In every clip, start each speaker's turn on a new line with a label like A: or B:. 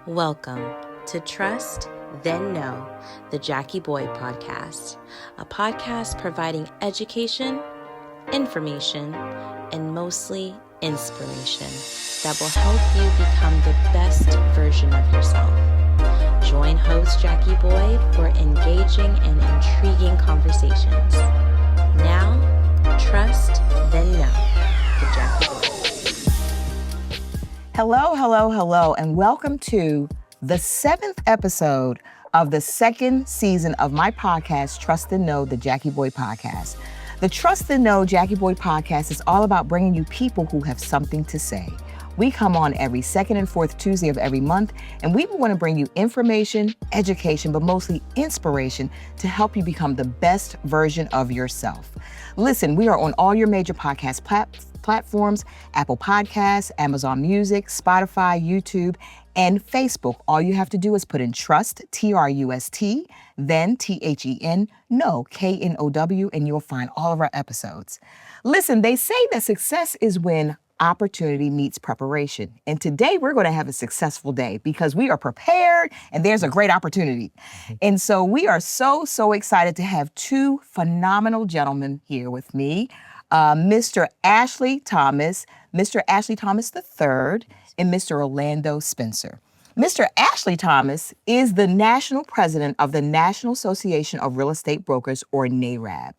A: Welcome to Trust, Then Know, the Jackie Boy Podcast, a podcast providing education, information, and mostly inspiration that will help you become the best version of yourself. Join host Jackie Boyd for engaging and intriguing conversations. Now, Trust, Then Know, the Jackie Boy.
B: Hello, and welcome to the 7th episode of the 2nd season of my podcast, Trust and Know, the Jackie Boy Podcast. The Trust and Know Jackie Boy Podcast is all about bringing you people who have something to say. We come on every 2nd and 4th Tuesday of every month, and we want to bring you information, education, but mostly inspiration to help you become the best version of yourself. Listen, we are on all your major podcast platforms, Apple Podcasts, Amazon Music, Spotify, YouTube, and Facebook. All you have to do is put in Trust, T-R-U-S-T, then T-H-E-N, Know, K-N-O-W, and you'll find all of our episodes. Listen, they say that success is when opportunity meets preparation. And today we're going to have a successful day because we are prepared and there's a great opportunity. And so we are so excited to have two phenomenal gentlemen here with me. Mr. Ashley Thomas III, and Mr. Orlando Spencer. Mr. Ashley Thomas is the national president of the National Association of Real Estate Brokers, or NAREB.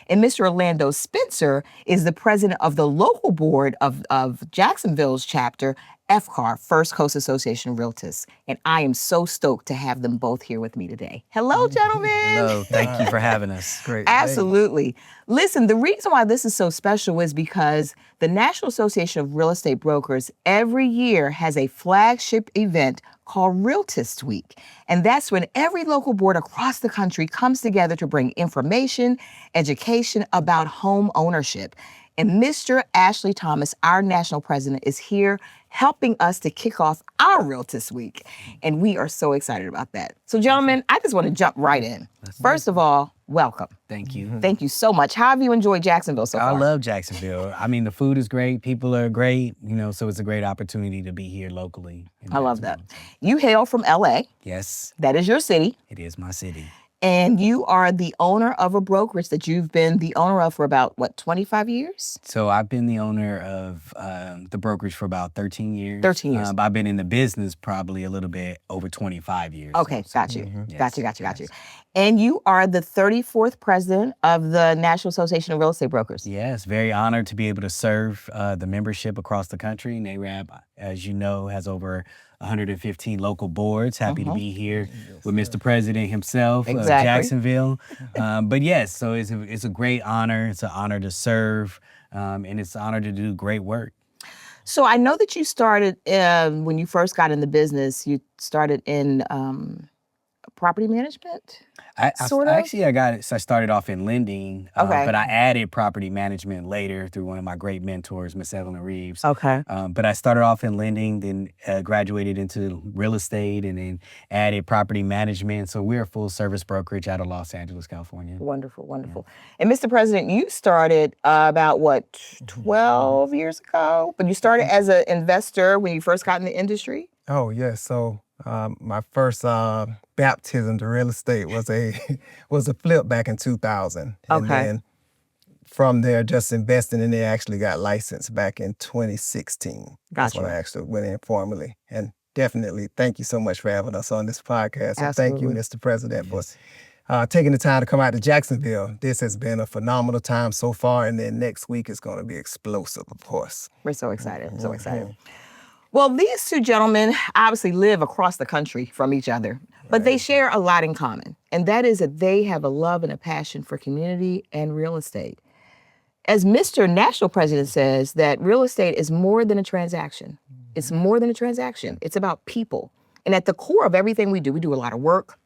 B: And Mr. Orlando Spencer is the president of the local board of Jacksonville's chapter, FCAR, First Coast Association of Realtists. And I am so stoked to have them both here with me today. Hello, gentlemen.
C: Hello, thank you for having us.
D: Great.
B: Absolutely. Listen, the reason why this is so special is because the National Association of Real Estate Brokers every year has a flagship event called Realtist Week. And that's when every local board across the country comes together to bring information, education about home ownership. And Mr. Ashley Thomas, our national president, is here helping us to kick off our Realtist Week. And we are so excited about that. So gentlemen, I just want to jump right in. First of all, welcome.
C: Thank you.
B: Thank you so much. How have you enjoyed Jacksonville so far?
C: I love Jacksonville. I mean, the food is great. People are great, so it's a great opportunity to be here locally.
B: I love that. You hail from LA.
C: Yes.
B: That is your city.
C: It is my city.
B: And you are the owner of a brokerage that you've been the owner of for about, 25 years?
C: So I've been the owner of the brokerage for about 13 years.
B: 13 years.
C: I've been in the business probably a little bit over 25 years.
B: Okay, got you.
C: Yes,
B: Got you. And you are the 34th president of the National Association of Real Estate Brokers.
C: Yes, very honored to be able to serve the membership across the country. NAREB, as you know, has over 115 local boards. Happy to be here with Mr. President himself of Jacksonville. But yes, so it's a great honor. It's an honor to serve, and it's an honor to do great work.
B: So I know that you started, when you first got in the business, you started in property management?
C: I started off in lending, but I added property management later through one of my great mentors, Miss Evelyn Reeves.
B: Okay.
C: But I started off in lending, then graduated into real estate, and then added property management. So we're a full service brokerage out of Los Angeles, California.
B: Wonderful. And Mr. President, you started about 12 years ago? But you started as an investor when you first got in the industry?
D: Oh, yes. So my first baptism to real estate was a flip back in 2000. And then from there, just investing in it, actually got licensed back in 2016. That's when I actually went in formally. And definitely, thank you so much for having us on this podcast. And thank you, Mr. President, for taking the time to come out to Jacksonville. This has been a phenomenal time so far, and then next week is going to be explosive, of course.
B: We're so excited. Well, these two gentlemen obviously live across the country from each other, but they share a lot in common, and that is that they have a love and a passion for community and real estate. As Mr. National President says, that real estate is more than a transaction. It's more than a transaction. It's about people. And at the core of everything we do a lot of work.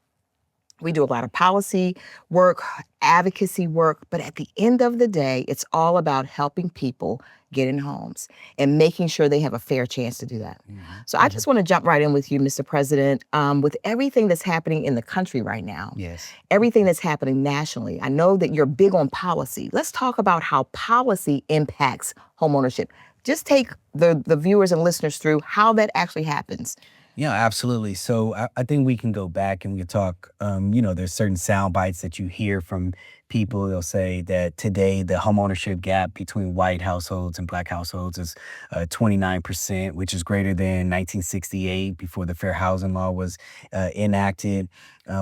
B: We do a lot of policy work, advocacy work, but at the end of the day, it's all about helping people get in homes and making sure they have a fair chance to do that. So I just want to jump right in with you, Mr. President, with everything that's happening in the country right now.
C: Yes.
B: Everything that's happening nationally. I know that you're big on policy. Let's talk about how policy impacts homeownership. Just take the viewers and listeners through how that actually happens.
C: Yeah, absolutely. So I think we can go back and we can talk, there's certain sound bites that you hear from people. They'll say that today the homeownership gap between white households and black households is 29%, which is greater than 1968 before the Fair Housing Law was enacted.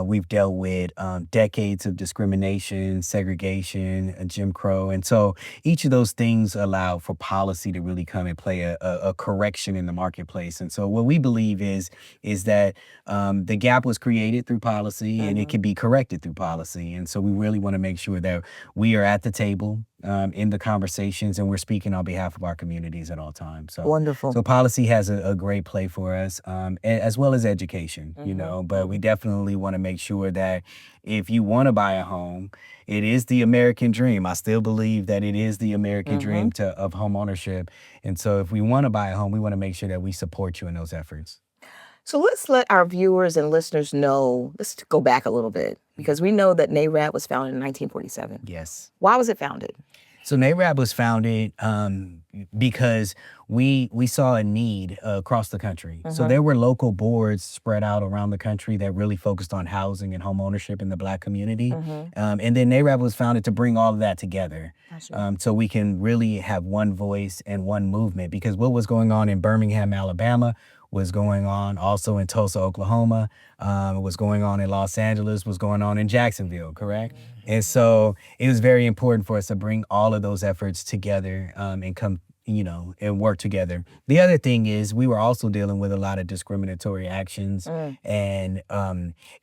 C: We've dealt with decades of discrimination, segregation, Jim Crow. And so each of those things allow for policy to really come and play a correction in the marketplace. And so what we believe is that the gap was created through policy and it can be corrected through policy. And so we really want to make sure that we are at the table in the conversations and we're speaking on behalf of our communities at all times. So
B: Wonderful.
C: So policy has a great play for us, as well as education, but we definitely want to make sure that if you want to buy a home, it is the American dream. I still believe that it is the American dream of home ownership. And so if we want to buy a home, we want to make sure that we support you in those efforts.
B: So let's let our viewers and listeners know, let's go back a little bit, because we know that NAREB was founded in 1947.
C: Yes.
B: Why was it founded?
C: So NAREB was founded because we saw a need across the country. So there were local boards spread out around the country that really focused on housing and home ownership in the Black community. And then NAREB was founded to bring all of that together so we can really have one voice and one movement. Because what was going on in Birmingham, Alabama, was going on also in Tulsa, Oklahoma, was going on in Los Angeles, was going on in Jacksonville, correct? And so it was very important for us to bring all of those efforts together and come, and work together. The other thing is we were also dealing with a lot of discriminatory actions. And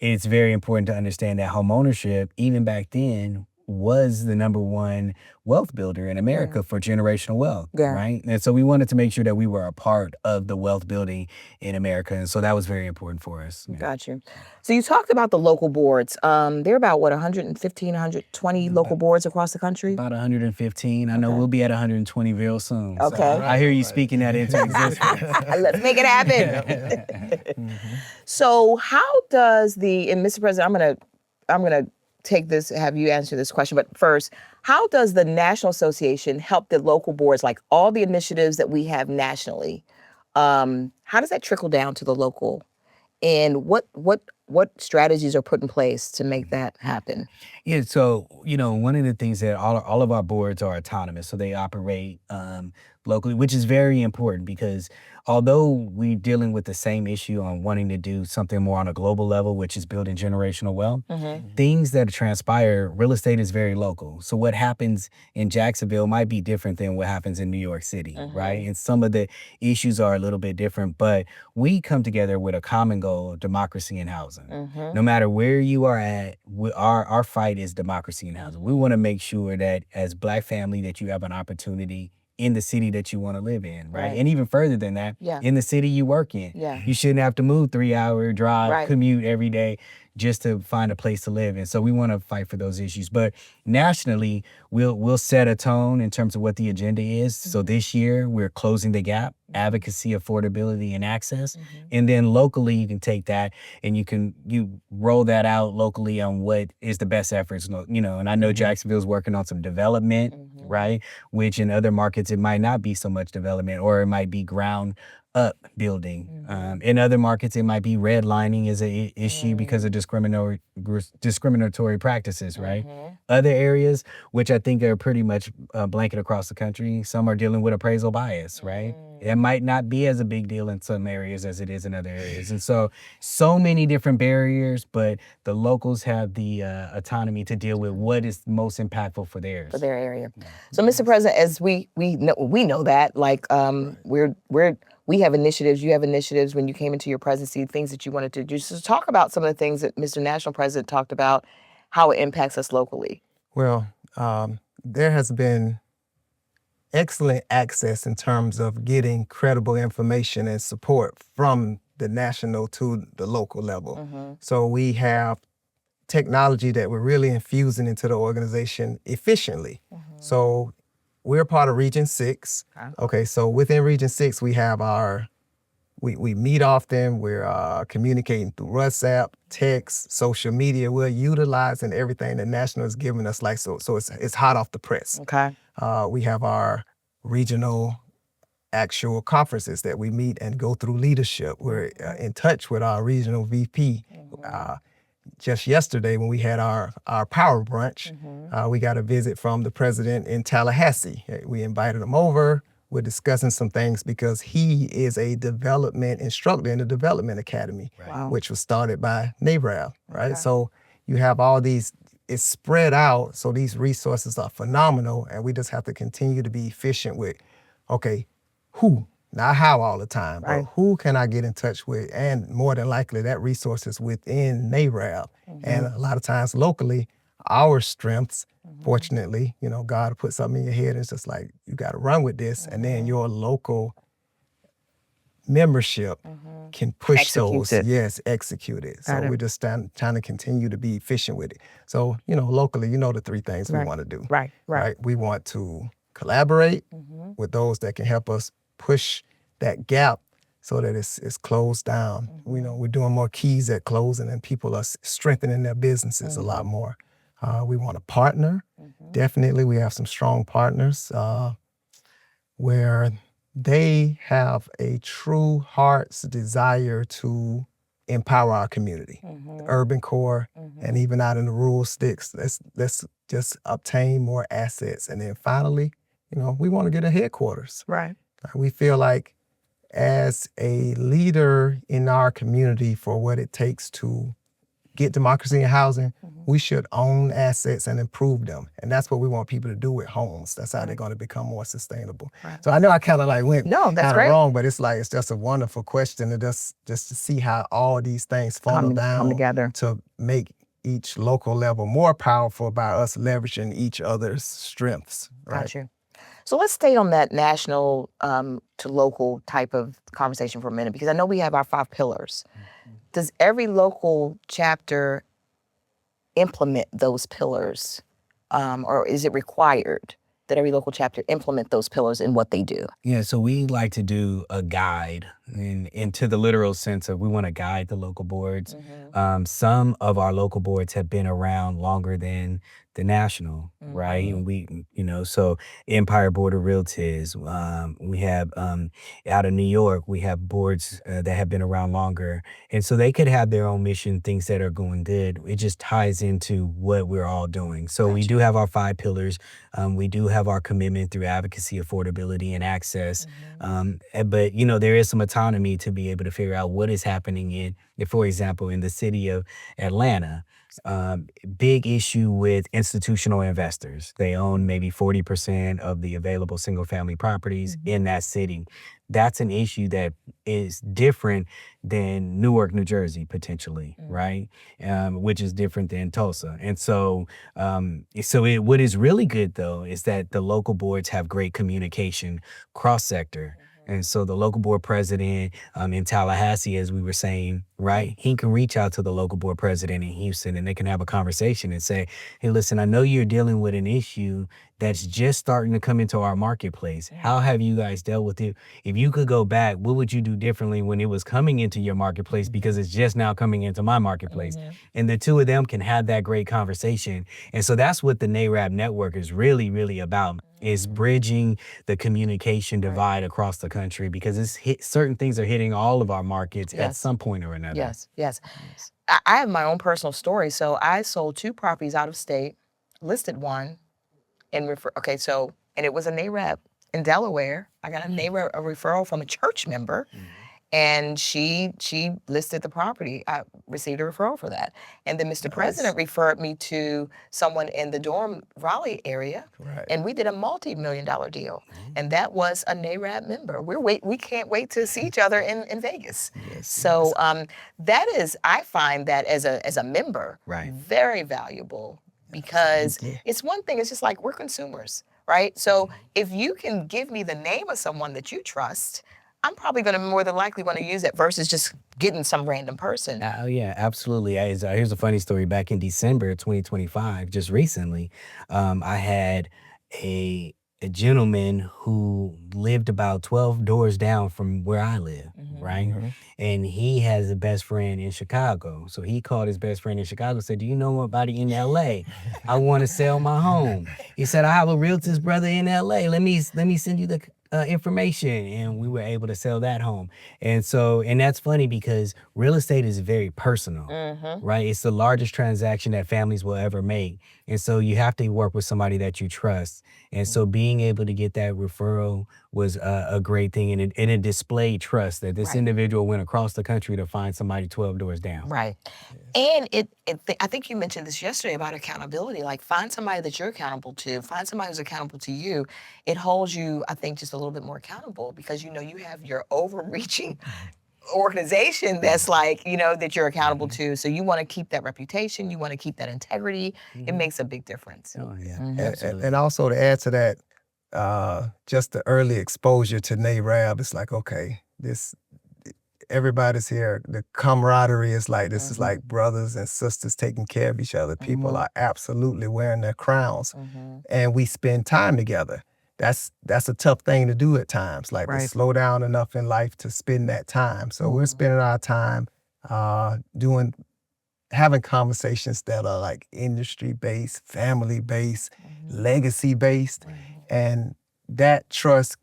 C: it's very important to understand that homeownership, even back then, was the number one wealth builder in America for generational wealth, right? And so we wanted to make sure that we were a part of the wealth building in America. And so that was very important for us.
B: Got you. So you talked about the local boards. There are about, 115, 120 local boards across the country?
C: About 115. I know we'll be at 120 real soon.
B: Okay.
C: So I hear you speaking that into existence.
B: Let's make it happen. So how does and Mr. President, I'm gonna take this, have you answer this question. But first, how does the National Association help the local boards, like all the initiatives that we have nationally? How does that trickle down to the local? And what strategies are put in place to make that happen?
C: Yeah, so, one of the things that all of our boards are autonomous, so they operate locally, which is very important because although we're dealing with the same issue on wanting to do something more on a global level, which is building generational wealth, things that transpire, real estate is very local. So what happens in Jacksonville might be different than what happens in New York City, right? And some of the issues are a little bit different, but we come together with a common goal of democracy and housing. No matter where you are at, our fight is democracy and housing. We want to make sure that as Black family that you have an opportunity in the city that you want to live in, right? And even further than that, in the city you work in. You shouldn't have to move 3-hour drive, commute every day just to find a place to live in. So we want to fight for those issues. But nationally, we'll set a tone in terms of what the agenda is. So this year, we're closing the gap, advocacy, affordability, and access. And then locally, you can take that and you roll that out locally on what is the best efforts, and I know Jacksonville's working on some development, right? Which in other markets, it might not be so much development, or it might be ground up building. In other markets, it might be redlining as an issue because of discriminatory practices, right? Other areas, which I think are pretty much blanket across the country, some are dealing with appraisal bias, right? It might not be as a big deal in some areas as it is in other areas. And so many different barriers, but the locals have the autonomy to deal with what is most impactful for theirs.
B: For their area. So, Mr. President, as we know that, like, we have initiatives, you have initiatives when you came into your presidency, things that you wanted to do. So talk about some of the things that Mr. National President talked about, how it impacts us locally.
D: Well, there has been excellent access in terms of getting credible information and support from the national to the local level. So we have technology that we're really infusing into the organization efficiently. So we're part of Region 6. Okay, so within Region 6, we have we meet often. We're communicating through WhatsApp, text, social media. We're utilizing everything that National has given us, so it's hot off the press.
B: Okay.
D: We have our regional actual conferences that we meet and go through leadership. We're in touch with our regional VP. Just yesterday when we had our power brunch, we got a visit from the president in Tallahassee. We invited him over. We're discussing some things because he is a development instructor in the Development Academy, which was started by NAREB, right? Okay. So you have all these, it's spread out, so these resources are phenomenal, and we just have to continue to be efficient with, okay, who? Not how all the time, but who can I get in touch with? And more than likely, that resource is within NAREB. And a lot of times locally, our strengths, fortunately, you know, God will put something in your head and it's just like, you got to run with this. And then your local membership can push those. Yes, execute it. So we're just trying to continue to be efficient with it. So, you know, locally, you know the three things we want to do. Right. We want to collaborate with those that can help us push that gap so that it's closed down. You know, we're doing more keys at closing and people are strengthening their businesses a lot more. We want to partner. Definitely, we have some strong partners where they have a true heart's desire to empower our community. The urban core and even out in the rural sticks, let's just obtain more assets. And then finally, you know, we want to get a headquarters. Right. We feel like as a leader in our community for what it takes to get democracy in housing, we should own assets and improve them. And that's what we want people to do with homes. That's how they're going to become more sustainable. So I know I kind of like went kind of wrong, but it's like, it's just a wonderful question to just to see how all these things funnel down come together to make each local level more powerful by us leveraging each other's strengths. Right?
B: Got you. So let's stay on that national to local type of conversation for a minute, because I know we have our 5 pillars. Does every local chapter implement those pillars, or is it required that every local chapter implement those pillars in what they do?
C: Yeah, so we like to do a guide into the literal sense of we want to guide the local boards. Some of our local boards have been around longer than the national, right? And we, you know, so Empire Board of Realtist, we have out of New York, we have boards that have been around longer. And so they could have their own mission, things that are going good. It just ties into what we're all doing. So we do have our 5 pillars. We do have our commitment through advocacy, affordability, and access. But, you know, there is some autonomy to be able to figure out what is happening in, for example, in the city of Atlanta. Big issue with institutional investors. They own maybe 40% of the available single family properties in that city. That's an issue that is different than Newark, New Jersey, potentially, right? Which is different than Tulsa. And so, what is really good though is that the local boards have great communication cross-sector. And so the local board president in Tallahassee, as we were saying, right, he can reach out to the local board president in Houston and they can have a conversation and say, hey, listen, I know you're dealing with an issue that's just starting to come into our marketplace. How have you guys dealt with it? If you could go back, what would you do differently when it was coming into your marketplace because it's just now coming into my marketplace? And the two of them can have that great conversation. And so that's what the NAREB network is really, really about, is bridging the communication divide across the country, because certain things are hitting all of our markets at some point or another.
B: Yes. I have my own personal story. So I sold 2 properties out of state, listed one, and and it was a NAREB in Delaware. I got a referral from a church member, and she listed the property. I received a referral for that. And then Mr. President referred me to someone in the Durham, Raleigh area, and we did a multi-million-dollar deal. And that was a NAREB member. We can't wait to see each other in Vegas. So that is, I find that as a member, very valuable, because it's one thing, it's just like we're consumers, right? So if you can give me the name of someone that you trust, I'm probably going to more than likely want to use it versus just getting some random person.
C: Oh, yeah, absolutely. Here's a funny story. Back in December 2025, just recently, I had a gentleman who lived about 12 doors down from where I live, right? And he has a best friend in Chicago. So he called his best friend in Chicago and said, do you know anybody in LA? I want to sell my home. He said, I have a realtor's brother in LA. Let me send you the information, and we were able to sell that home. And so, and that's funny because real estate is very personal, right? It's the largest transaction that families will ever make. And so you have to work with somebody that you trust. And so being able to get that referral was a great thing. And it displayed trust that this individual went across the country to find somebody 12 doors down.
B: Right. And I think you mentioned this yesterday about accountability. Like, find somebody that you're accountable to, find somebody who's accountable to you. It holds you, I think, just a little bit more accountable because, you have your overreaching organization that's like, that you're accountable to. So you want to keep that reputation, you want to keep that integrity. It makes a big difference.
C: Oh, yeah.
D: And also to add to that, just the early exposure to NAREB, it's like, okay, everybody's here. The camaraderie is like, this is like brothers and sisters taking care of each other. People are absolutely wearing their crowns, and we spend time together. That's a tough thing to do at times, like to slow down enough in life to spend that time. So we're spending our time having conversations that are like industry-based, family-based, legacy-based, and that trust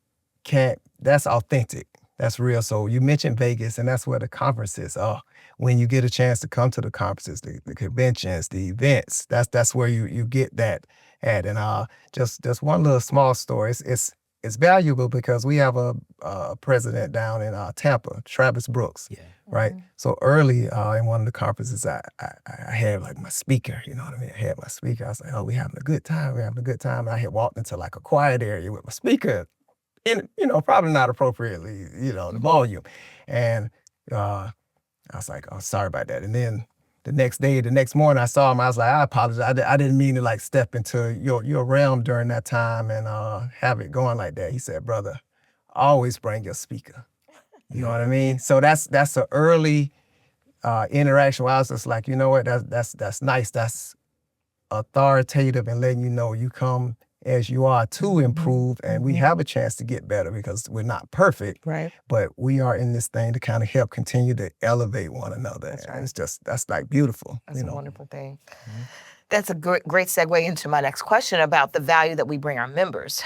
D: that's authentic. That's real. So you mentioned Vegas, and that's where the conferences are. When you get a chance to come to the conferences, the conventions, the events, that's where you get that at. And just one little small story. It's valuable because we have a president down in Tampa, Travis Brooks. Yeah. Right. So early in one of the conferences, I had like my speaker. You know what I mean? I had my speaker. I was like, "Oh, we having a good time. We're having a good time." And I had walked into like a quiet area with my speaker. In, probably not appropriately, the volume. And I was like, "Oh, sorry about that." And then the next morning I saw him, I was like, "I apologize. I didn't mean to like step into your realm during that time and have it going like that." He said, "Brother, always bring your speaker." You know what I mean? So that's an early interaction where I was just like, you know what, that's nice. That's authoritative and letting you know you come as you are to improve, and we have a chance to get better because we're not perfect,
B: right?
D: But we are in this thing to kind of help continue to elevate one another.
B: That's right.
D: And that's like beautiful.
B: That's a wonderful thing. That's a great segue into my next question about the value that we bring our members.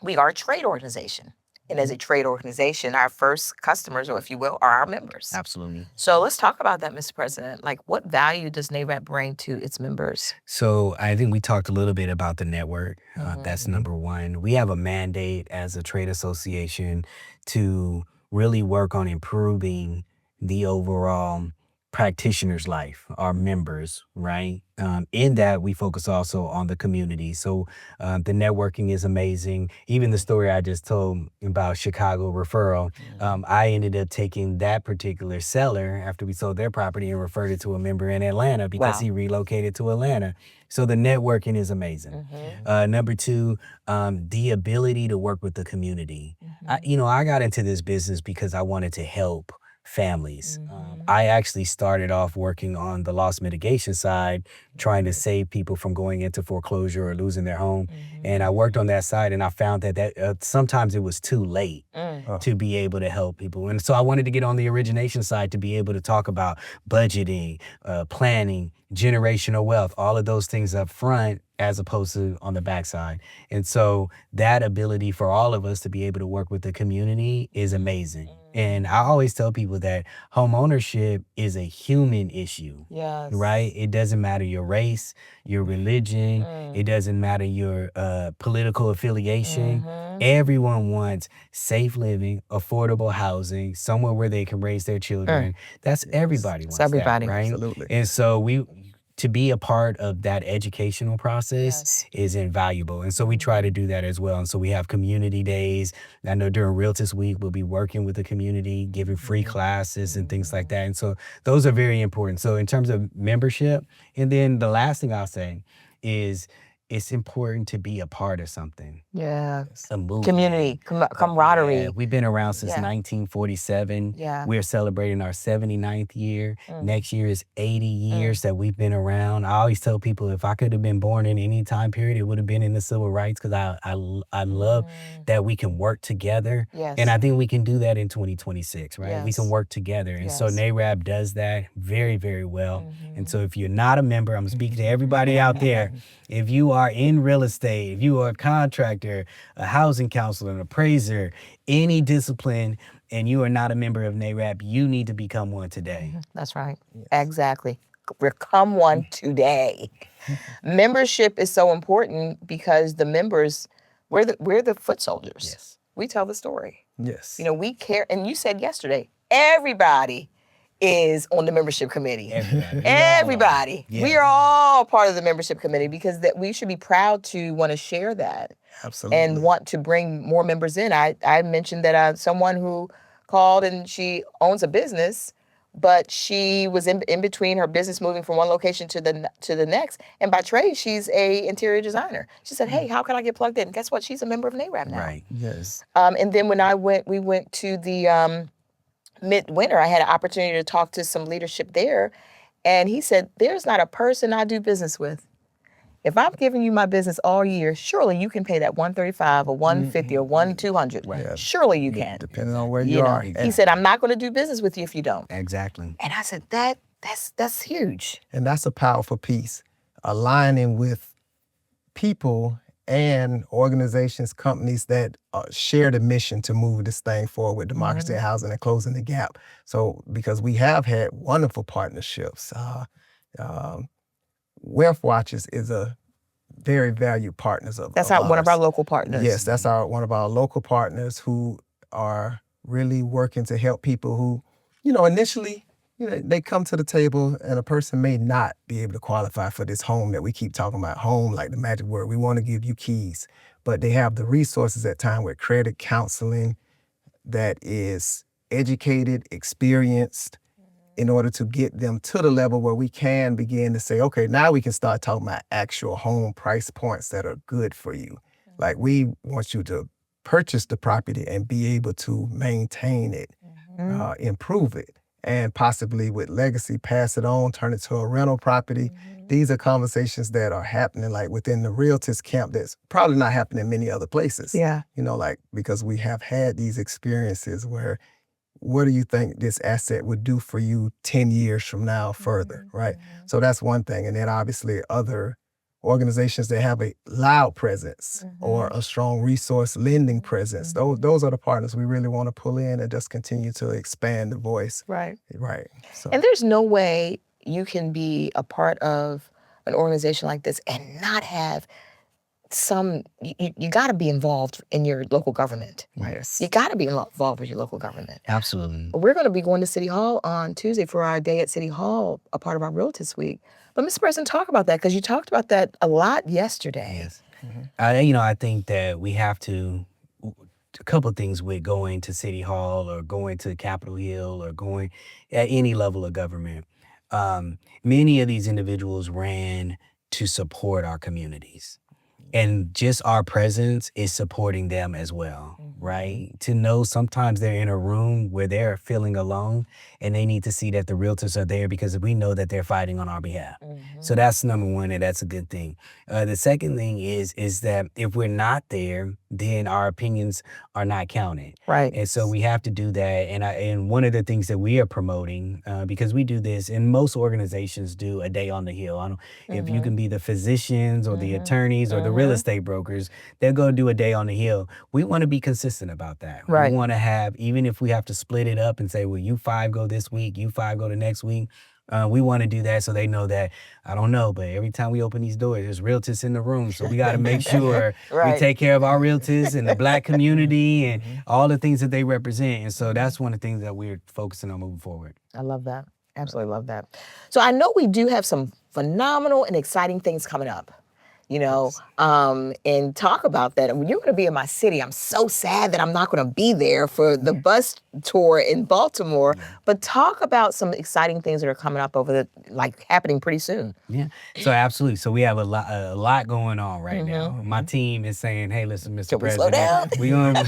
B: We are a trade organization. And as a trade organization, our first customers, or if you will, are our members.
C: Absolutely.
B: So let's talk about that, Mr. President. Like, what value does NAREB bring to its members?
C: So I think we talked a little bit about the network. That's number one. We have a mandate as a trade association to really work on improving the overall practitioner's life, our members, right? In that, we focus also on the community. So the networking is amazing. Even the story I just told about Chicago referral, I ended up taking that particular seller after we sold their property and referred it to a member in Atlanta because he relocated to Atlanta. So the networking is amazing. Number two, the ability to work with the community. I got into this business because I wanted to help families. I actually started off working on the loss mitigation side, trying to save people from going into foreclosure or losing their home. And I worked on that side, and I found that sometimes it was too late to be able to help people. And so I wanted to get on the origination side to be able to talk about budgeting, planning, generational wealth, all of those things up front as opposed to on the backside. And so that ability for all of us to be able to work with the community is amazing. And I always tell people that homeownership is a human issue, right? It doesn't matter your race, your religion, it doesn't matter your political affiliation. Everyone wants safe living, affordable housing, somewhere where they can raise their children. That's everybody wants that, right?
D: Absolutely.
C: And so to be a part of that educational process is invaluable. And so we try to do that as well. And so we have community days. I know during Realtist Week, we'll be working with the community, giving free classes and things like that. And so those are very important. So in terms of membership, and then the last thing I'll say is it's important to be a part of something.
B: Yeah.
C: A movement.
B: Community, camaraderie.
C: Yeah, we've been around since 1947.
B: Yeah.
C: We're celebrating our 79th year. Next year is 80 years that we've been around. I always tell people if I could have been born in any time period, it would have been in the civil rights because I love that we can work together.
B: Yes.
C: And I think we can do that in 2026, right?
B: Yes.
C: We can work together. And so NAREB does that very, very well. And so if you're not a member, I'm speaking to everybody out there. If you are are in real estate, if you are a contractor, a housing counselor, an appraiser, any discipline, and you are not a member of NAREB, you need to become one today.
B: That's right. Yes. Exactly. Become one today. Membership is so important because the members, we're the foot soldiers.
C: Yes.
B: We tell the story.
D: Yes.
B: You know, we care. And you said yesterday, everybody is on the membership committee. Everybody.
C: Yes.
B: We are all part of the membership committee because that we should be proud to want to share that.
D: Absolutely.
B: And want to bring more members in. I mentioned that someone who called and she owns a business, but she was in between her business moving from one location to the next. And by trade, she's a interior designer. She said, "Hey, how can I get plugged in?" Guess what? She's a member of NAREB now.
C: Right.
D: Yes.
B: And then when we went to the midwinter, I had an opportunity to talk to some leadership there. And he said, "There's not a person I do business with. If I'm giving you my business all year, surely you can pay that $135 or $150 or $200.
D: Right. Yeah.
B: Surely you can.
D: Depending on where you are.
B: He said, "I'm not going to do business with you if you don't."
C: Exactly.
B: And I said, that's huge.
D: And that's a powerful piece. Aligning with people and organizations, companies that share the mission to move this thing forward with democracy and housing and closing the gap. So, because we have had wonderful partnerships. Wealth Watchers is a very valued partners of
B: That's
D: of
B: one of our
D: ours.
B: local partners.
D: Yes, that's one of our local partners who are really working to help people who, initially, they come to the table and a person may not be able to qualify for this home that we keep talking about, home, like the magic word. We want to give you keys, but they have the resources at time with credit counseling that is educated, experienced, in order to get them to the level where we can begin to say, okay, now we can start talking about actual home price points that are good for you. Like, we want you to purchase the property and be able to maintain it, improve it, and possibly with legacy, pass it on, turn it to a rental property. These are conversations that are happening like within the Realtist camp that's probably not happening in many other places.
B: Yeah.
D: Because we have had these experiences where, what do you think this asset would do for you 10 years from now further, right? So that's one thing. And then obviously other organizations that have a loud presence or a strong resource lending presence. Those are the partners we really want to pull in and just continue to expand the voice.
B: Right.
D: Right. So.
B: And there's no way you can be a part of an organization like this and not have you got to be involved in your local government.
C: Yes.
B: You got to be involved with your local government.
C: Absolutely.
B: We're going to be going to City Hall on Tuesday for our day at City Hall, a part of our Realtist Week. But Mr. President, talk about that, because you talked about that a lot yesterday.
C: Yes. I think that we have to, a couple of things with going to City Hall or going to Capitol Hill or going at any level of government. Many of these individuals ran to support our communities. And just our presence is supporting them as well, right? To know sometimes they're in a room where they're feeling alone and they need to see that the realtors are there because we know that they're fighting on our behalf. So that's number one, and that's a good thing. The second thing is that if we're not there, then our opinions are not counted.
B: Right.
C: And so we have to do that. And one of the things that we are promoting, because we do this, and most organizations do a day on the Hill. If you can be the physicians or the attorneys or the real estate brokers, they're going to do a day on the Hill. We want to be consistent about that.
B: Right.
C: We want to have, even if we have to split it up and say, well, you 5 go this week, you 5 go the next week. We want to do that so they know that, I don't know, but every time we open these doors, there's realtors in the room. So we got to make sure we take care of our realtors and the Black community and all the things that they represent. And so that's one of the things that we're focusing on moving forward.
B: I love that. Absolutely love that. So I know we do have some phenomenal and exciting things coming up. And talk about that. When you're going to be in my city, I'm so sad that I'm not going to be there for the bus tour in Baltimore. But talk about some exciting things that are coming up happening pretty soon.
C: Yeah. So absolutely. So we have a lot going on right now. My team is saying, "Hey, listen, Mr. President, we gonna."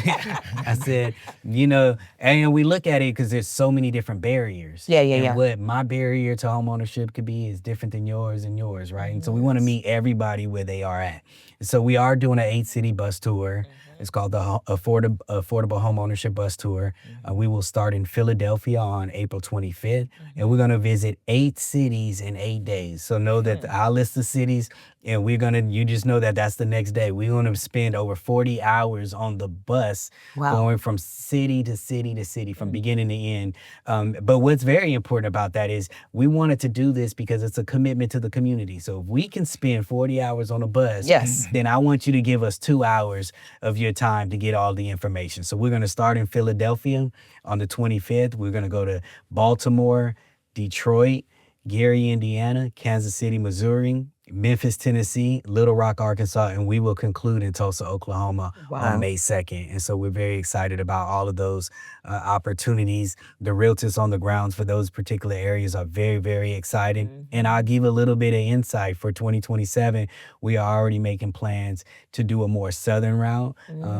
C: I said, and we look at it because there's so many different barriers.
B: Yeah.
C: What my barrier to homeownership could be is different than yours and yours, right? And so we want to meet everybody where they are at. So we are doing an 8-city bus tour. It's called the Affordable Homeownership Bus Tour. We will start in Philadelphia on April 25th, and we're going to visit 8 cities in 8 days. So know that I'll list the cities, and you just know that that's the next day. We're going to spend over 40 hours on the bus going from city to city to city, from beginning to end. But what's very important about that is we wanted to do this because it's a commitment to the community. So if we can spend 40 hours on a bus, then I want you to give us 2 hours of your time to get all the information. So we're going to start in Philadelphia on the 25th. We're going to go to Baltimore, Detroit, Gary, Indiana, Kansas City, Missouri, Memphis, Tennessee, Little Rock, Arkansas, and we will conclude in Tulsa, Oklahoma on May 2nd. And so we're very excited about all of those opportunities. The realtors on the grounds for those particular areas are very, very exciting. And I'll give a little bit of insight for 2027. We are already making plans to do a more southern route.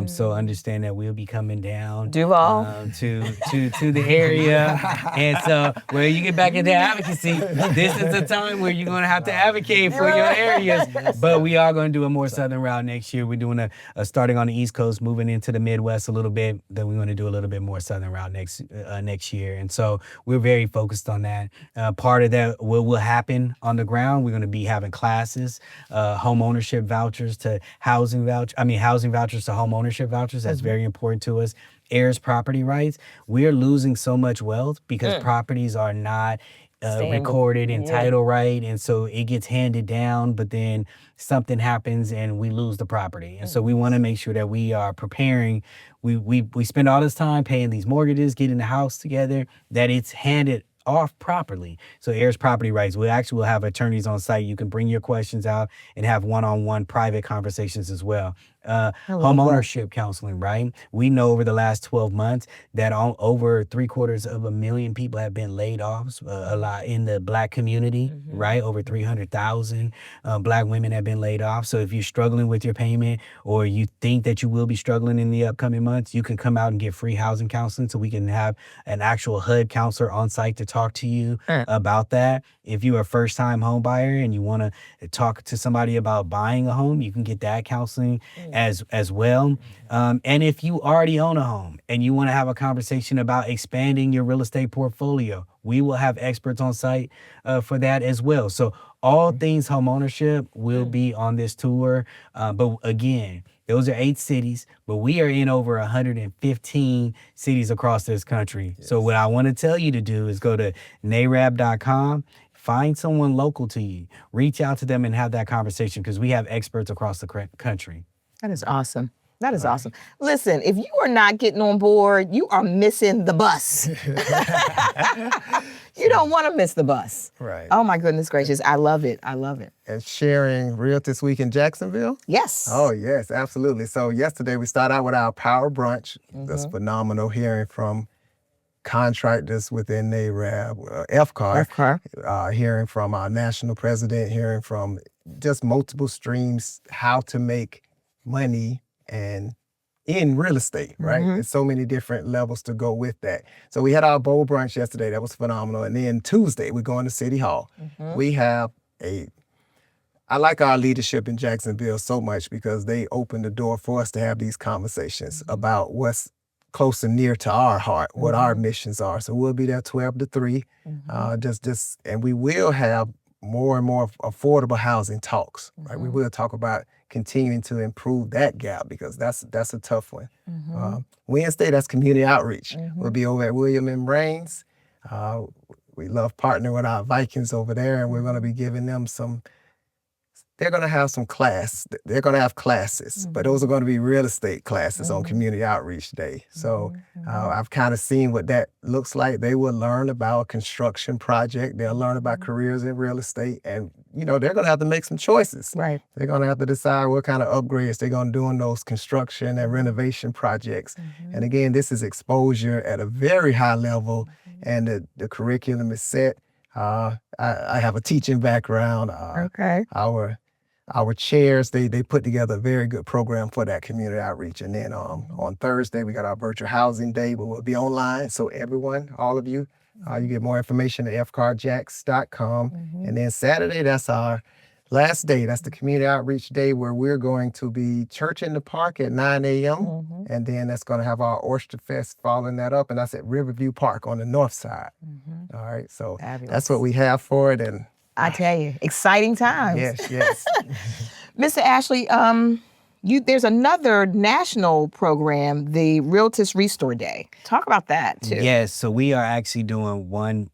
C: So understand that we'll be coming down to the area. And so when you get back into advocacy, this is the time where you're going to have to advocate for your areas, but we are going to do a more southern route next year. We're doing a starting on the East Coast, moving into the Midwest a little bit. Then we're going to do a little bit more southern route next year, and so we're very focused on that. Part of that, what will happen on the ground, we're going to be having classes, home ownership vouchers to housing vouchers to home ownership vouchers. That's very important to us. Heirs property rights. We're losing so much wealth because properties are not recorded in title right, and so it gets handed down, but then something happens and we lose the property. And so we want to make sure that we are preparing. We spend all this time paying these mortgages, getting the house together, that it's handed off properly. So heirs property rights, we actually will have attorneys on site. You can bring your questions out and have one-on-one private conversations as well. Home ownership counseling, right? We know over the last 12 months that over 750,000 people have been laid off, a lot in the Black community, right? Over 300,000 Black women have been laid off. So if you're struggling with your payment, or you think that you will be struggling in the upcoming months, you can come out and get free housing counseling, so we can have an actual HUD counselor on site to talk to you about that. If you're a first-time home buyer and you want to talk to somebody about buying a home, you can get that counseling as well. And if you already own a home and you want to have a conversation about expanding your real estate portfolio, we will have experts on site for that as well. So all things home ownership will be on this tour. But again, those are 8 cities, but we are in over 115 cities across this country. Yes. So what I want to tell you to do is go to NAREB.com, find someone local to you, reach out to them and have that conversation, because we have experts across the country.
B: That is awesome. That is awesome. Listen, if you are not getting on board, you are missing the bus. You don't want to miss the bus.
D: Right.
B: Oh, my goodness gracious. I love it. I love it.
D: And sharing Realtist Week in Jacksonville?
B: Yes.
D: Oh, yes, absolutely. So yesterday we started out with our power brunch. That's phenomenal, hearing from contractors within NAREB, FCAR, hearing from our national president, hearing from just multiple streams, how to make money and in real estate, right? There's so many different levels to go with that. So we had our bowl brunch yesterday. That was phenomenal. And then Tuesday, we're going to City Hall. We have I like our leadership in Jacksonville so much, because they open the door for us to have these conversations about what's close and near to our heart, what our missions are. So we'll be there 12 to 3, and we will have more and more affordable housing talks, right? We will talk about continuing to improve that gap, because that's a tough one. Wednesday, that's community outreach. We'll be over at William and Rains. We love partnering with our Vikings over there, and we're going to be giving them they're going to have some class. They're going to have classes, but those are going to be real estate classes on Community Outreach Day. So I've kind of seen what that looks like. They will learn about a construction project. They'll learn about careers in real estate, and they're going to have to make some choices. Right. They're going to have to decide what kind of upgrades they're going to do on those construction and renovation projects. And again, this is exposure at a very high level, and the curriculum is set. I have a teaching background. Our chairs, they put together a very good program for that community outreach. And then on Thursday, we got our virtual housing day, but we'll be online. So everyone, all of you, you get more information at fcarjax.com. And then Saturday, that's our last day, that's the community outreach day where we're going to be church in the park at 9 a.m. And then that's going to have our Oyster Fest following that up. And that's at Riverview Park on the north side. All right. So that's what we have for it. And
B: I tell you, exciting times.
D: Yes.
B: Mr. Ashley, there's another national program, the Realtist Restore Day. Talk about that too.
C: Yes, so we are actually doing one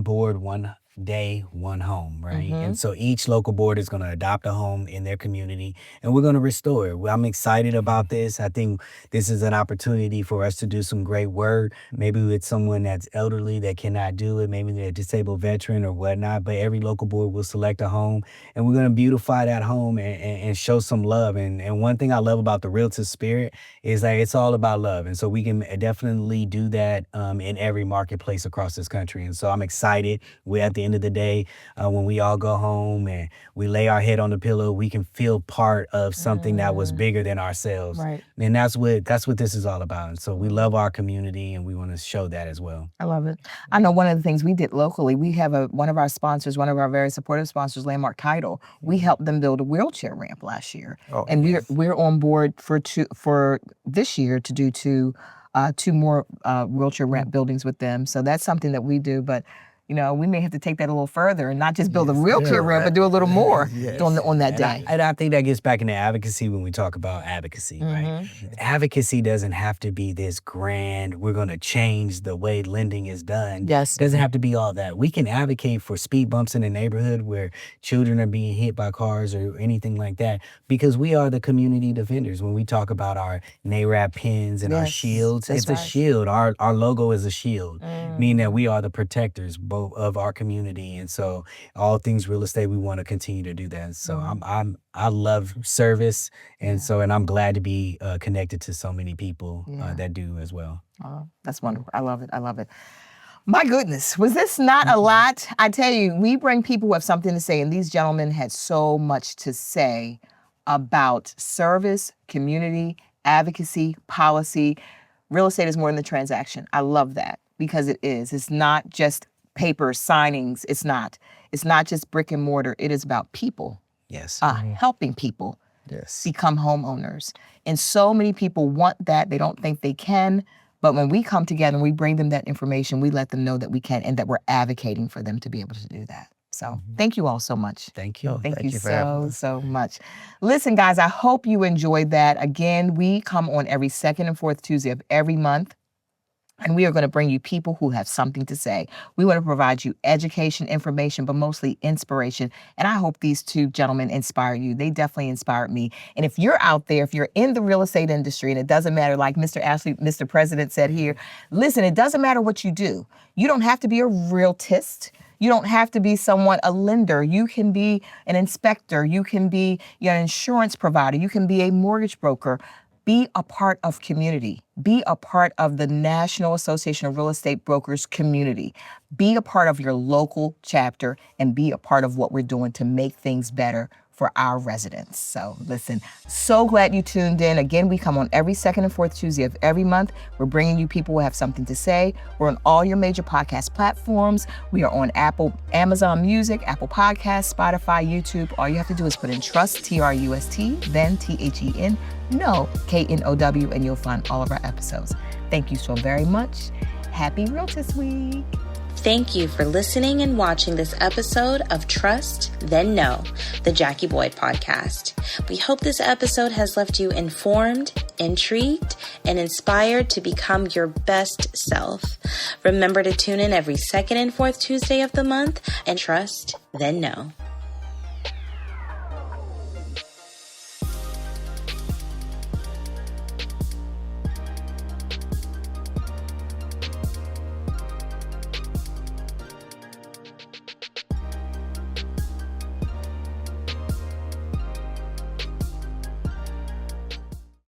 C: board, one day, one home, right? And so each local board is going to adopt a home in their community, and we're going to restore it. I'm excited about this. I think this is an opportunity for us to do some great work, maybe with someone that's elderly that cannot do it, maybe they're a disabled veteran or whatnot, but every local board will select a home, and we're going to beautify that home and show some love. And one thing I love about the Realtist spirit is that it's all about love, and so we can definitely do that in every marketplace across this country. And so I'm excited. We're at the end of the day, when we all go home and we lay our head on the pillow, we can feel part of something that was bigger than ourselves.
B: Right.
C: And that's what this is all about. And so we love our community, and we want to show that as well.
B: I love it. I know one of the things we did locally, we have one of our sponsors, one of our very supportive sponsors, Landmark Title. We helped them build a wheelchair ramp last year. And we're on board for this year to do two more wheelchair ramp buildings with them. So that's something that we do. But we may have to take that a little further and not just build a wheelchair ramp, but do a little more on that day.
C: And I think that gets back into advocacy when we talk about advocacy, right? Advocacy doesn't have to be this grand, we're going to change the way lending is done.
B: Yes.
C: It doesn't have to be all that. We can advocate for speed bumps in the neighborhood where children are being hit by cars or anything like that, because we are the community defenders. When we talk about our NAREB pins and our shields, it's a shield. Our logo is a shield, meaning that we are the protectors of our community. And so all things real estate, we want to continue to do that. So I love service, and I'm glad to be connected to so many people that do as well.
B: Oh, that's wonderful. I love it. My goodness, was this not a lot? I tell you, we bring people who have something to say, and these gentlemen had so much to say about service, community, advocacy, policy. Real estate is more than the transaction. I love that, because it is. It's not just paper signings. It's not just brick and mortar. It is about people.
C: Yes.
B: Helping people become homeowners. And so many people want that. They don't think they can. But when we come together and we bring them that information, we let them know that we can, and that we're advocating for them to be able to do that. So thank you all so much.
C: Thank you.
B: Thank you so much. Listen, guys, I hope you enjoyed that. Again, we come on every second and fourth Tuesday of every month. And we are going to bring you people who have something to say. We want to provide you education, information, but mostly inspiration. And I hope these two gentlemen inspire you. They definitely inspired me. And if you're out there, if you're in the real estate industry, and it doesn't matter, like Mr. President said here, listen, it doesn't matter what you do. You don't have to be a realtist. You don't have to be a lender. You can be an inspector. You can be an insurance provider. You can be a mortgage broker. Be a part of community. Be a part of the National Association of Real Estate Brokers community. Be a part of your local chapter, and be a part of what we're doing to make things better for our residents. So listen, so glad you tuned in. Again, we come on every second and fourth Tuesday of every month. We're bringing you people who have something to say. We're on all your major podcast platforms. We are on Amazon Music, Apple Podcasts, Spotify, YouTube. All you have to do is put in Trust, T-R-U-S-T, then T-H-E-N, no, K-N-O-W, and you'll find all of our episodes. Thank you so very much. Happy Realtist Week.
A: Thank you for listening and watching this episode of Trust, Then Know, the Jackie Boyd podcast. We hope this episode has left you informed, intrigued, and inspired to become your best self. Remember to tune in every second and fourth Tuesday of the month, and Trust, Then Know.